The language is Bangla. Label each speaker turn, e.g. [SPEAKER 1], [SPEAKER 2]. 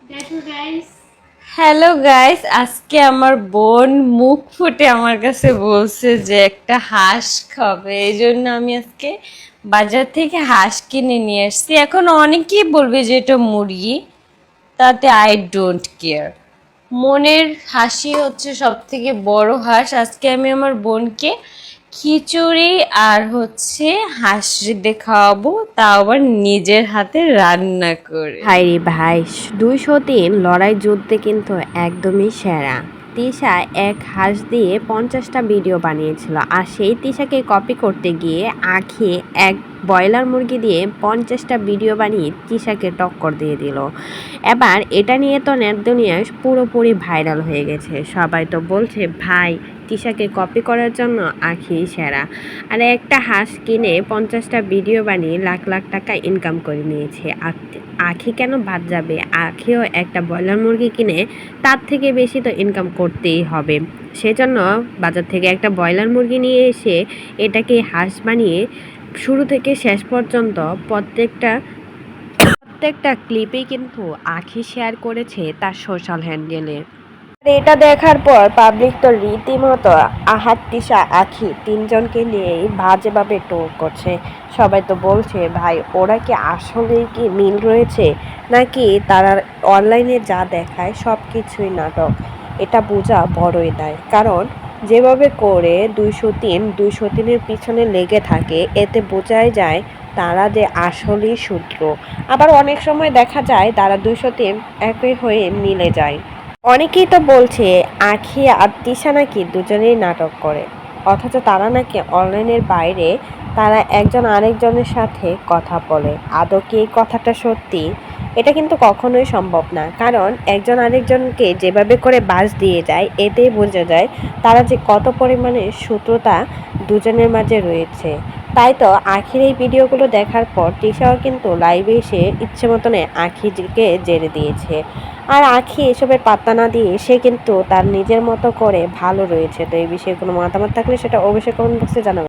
[SPEAKER 1] দেখো গাইস,
[SPEAKER 2] হ্যালো গাইস, আজকে আমার বোন মুখ ফুটে আমার কাছে বলছে যে একটা হাঁস খাবে। এই জন্য আমি আজকে বাজার থেকে হাঁস কিনে নিয়ে আসছি। এখন অনেকেই বলবে যে এটা মুরগি, তাতে আই ডোন্ট কেয়ার। মনের হাসি হচ্ছে সব থেকে বড় হাঁস। আজকে আমি আমার বোনকে খিচুড়ি আর হচ্ছে হাঁস রেঁধে খাওয়াবো, তাও আবার নিজের হাতে রান্না করে।
[SPEAKER 3] ভাই রে ভাই, 203 লড়াই যুদ্ধে কিন্তু একদমই সেরা। তিশা এক হাঁস দিয়ে 50টা ভিডিও বানিয়েছিল, আর সেই তিশাকে কপি করতে গিয়ে আখি এক ব্রয়লার মুরগি দিয়ে 50টা ভিডিও বানিয়ে তিশাকে টক্কর দিয়ে দিল। এবার এটা নিয়ে তো নেট দুনিয়ায় পুরোপুরি ভাইরাল হয়ে গেছে। সবাই তো বলছে ভাই তিশাকে কপি করার জন্য আখি সেরা। আর একটা হাঁস কিনে 50টা ভিডিও বানিয়ে লাখ লাখ টাকা ইনকাম করে নিয়েছে। আখি কেন বাদ যাবে? আখিও একটা ব্রয়লার মুরগি কিনে তার থেকে বেশি তো ইনকাম করতেই হবে। সেজন্য বাজার থেকে একটা ব্রয়লার মুরগি নিয়ে এসে এটাকে হাঁস বানিয়ে শুরু থেকে শেষ পর্যন্ত প্রত্যেকটা ক্লিপেই কিন্তু আখি শেয়ার করেছে তার সোশ্যাল হ্যান্ডেলে। এটা দেখার পর পাবলিক তো রীতিমতো আহাত তিশা আখি তিনজনকে নিয়েই বাজেভাবে টোল করছে। সবাই তো বলছে ভাই ওরা কি আসলেই কি মিল রয়েছে, নাকি তারা অনলাইনে যা দেখায় সব কিছুই নাটক। এটা বোঝা বড়ই দায়, কারণ যেভাবে করে 203-203-এর পিছনে লেগে থাকে, এতে বোঝাই যায় তারা যে আসলেই শত্রু। আবার অনেক সময় দেখা যায় তারা 203 একই হয়ে মিলে যায়। অনেকেই তো বলছে আখি আর তিশা নাকি দুজনেই নাটক করে, অথচ তারা নাকি অনলাইনের বাইরে তারা একজন আরেকজনের সাথে কথা বলে। আদৌ কি এই কথাটা সত্যি? এটা কিন্তু কখনোই সম্ভব না, কারণ একজন আরেকজনকে যেভাবে করে বাস দিয়ে যায়, এতেই বোঝা যায় তারা যে কত পরিমাণে শত্রুতা দুজনের মাঝে রয়েছে। তাই তো আখির এই ভিডিওগুলো দেখার পর তিশাও কিন্তু লাইভে এসে ইচ্ছে মতনে আখিকে জেরে দিয়েছে। আর আখি এসবের পাত্তা না দিয়ে সে কিন্তু তার নিজের মতো করে ভালো রয়েছে। তো এই বিষয়ে কোনো মতামত থাকলে সেটা অবশ্যই কমেন্ট বক্সে জানাবেন।